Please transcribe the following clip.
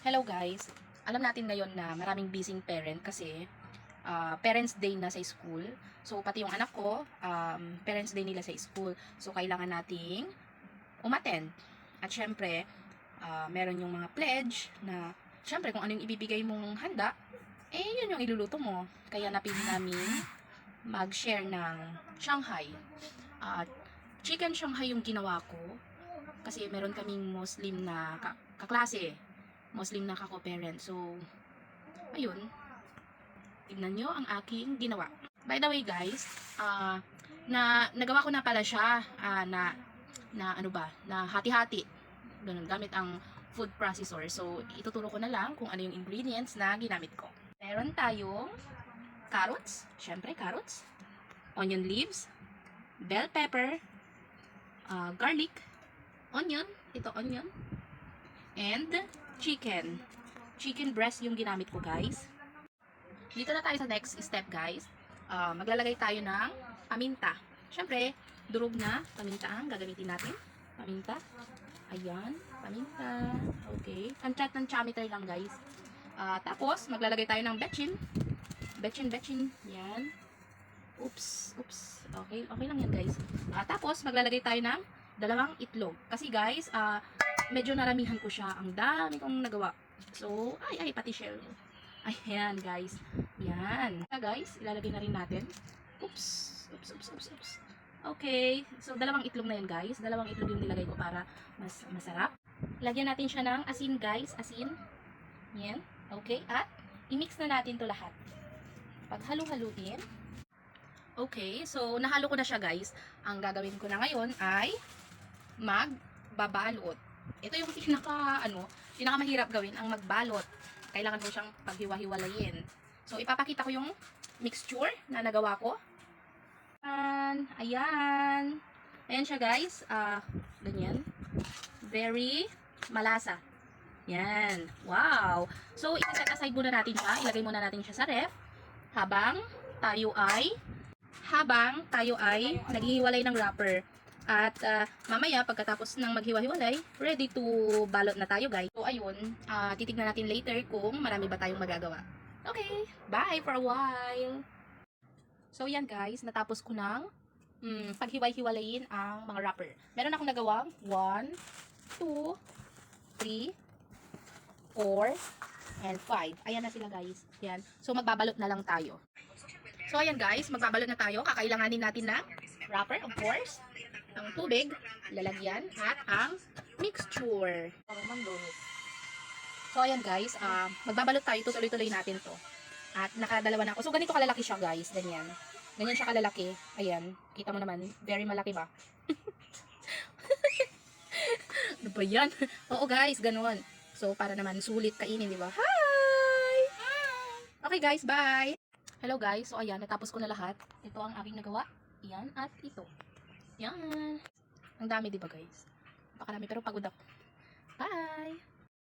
Hello guys! Alam natin ngayon na maraming busy parent kasi Parents Day na sa school. So pati yung anak ko, Parents Day nila sa school. So kailangan nating umattend. At syempre, meron yung mga pledge na syempre kung ano yung ibibigay mong handa, yun yung iluluto mo. Kaya napili namin mag-share ng Shanghai. At chicken Shanghai yung ginawa ko kasi meron kaming Muslim na kaklase. Muslim na kako-parent. So, ayun. Tignan nyo ang aking ginawa. By the way guys, nagawa ko na pala siya na hati-hati. Ganun, gamit ang food processor. So, ituturo ko na lang kung ano yung ingredients na ginamit ko. Meron tayong carrots, syempre carrots, onion leaves, bell pepper, garlic, onion, ito onion, and chicken breast yung ginamit ko guys. Dito na tayo sa next step guys. Maglalagay tayo ng paminta. Syempre, durog na paminta ang gagamitin natin. Paminta. Ayan, paminta. Okay. Tansya-meter lang guys. Tapos, maglalagay tayo ng bechin. Bechin. Yan. Oops. Okay lang yan guys. Tapos, maglalagay tayo ng dalawang itlog. Kasi guys, medyo naramihan ko siya. Ang dami kong nagawa. So, pati shell. Ayan, guys. Yan. Guys, ilalagay na rin natin. Oops. Okay. So, dalawang itlog na yan, guys. Dalawang itlog yung nilagay ko para mas masarap. Lagyan natin siya ng asin, guys. Asin. Yan. Okay. At, i-mix na natin to lahat. Paghalu-haluin. Okay. So, nahalo ko na siya, guys. Ang gagawin ko na ngayon ay magbabalot. Ito yung pinakamahirap gawin, ang magbalot. Kailangan mo siyang paghiwa-hiwalayin. So, ipapakita ko yung mixture na nagawa ko. Ayan. Ayan siya, guys. Ganyan. Very malasa. Yan. Wow. So, i-set aside muna natin siya. Ilagay muna natin siya sa ref. Habang tayo ay naghihiwalay ng wrapper. At mamaya, pagkatapos ng maghiwa-hiwalay, ready to balot na tayo guys. So ayun, titignan natin later kung marami ba tayong magagawa. Okay, bye for a while! So yan guys, natapos ko ng paghiwa-hiwalayin ang mga wrapper. Meron akong nagawang 1, 2, 3, 4, and 5. Ayan na sila guys. Yan. So magbabalot na lang tayo. So ayan guys, magbabalot na tayo. Kakailanganin natin ng wrapper, of course, ang tubig, lalagyan, at ang mixture. So ayan guys, magbabalot tayo. Tuloy-tuloy natin to. At nakadalawa na ako. So ganito kalalaki siya guys, ganyan. Ganyan siya kalalaki. Ayan, kita mo naman, very malaki ba? Ano ba yan? Oo guys, ganun. So para naman sulit kainin, di ba? Hi! Okay guys, bye! Hello guys, so ayan, natapos ko na lahat. Ito ang aking nagawa. Yan, at ito. Yan. Ang dami, diba guys? Napakarami, pero pagod ako. Bye!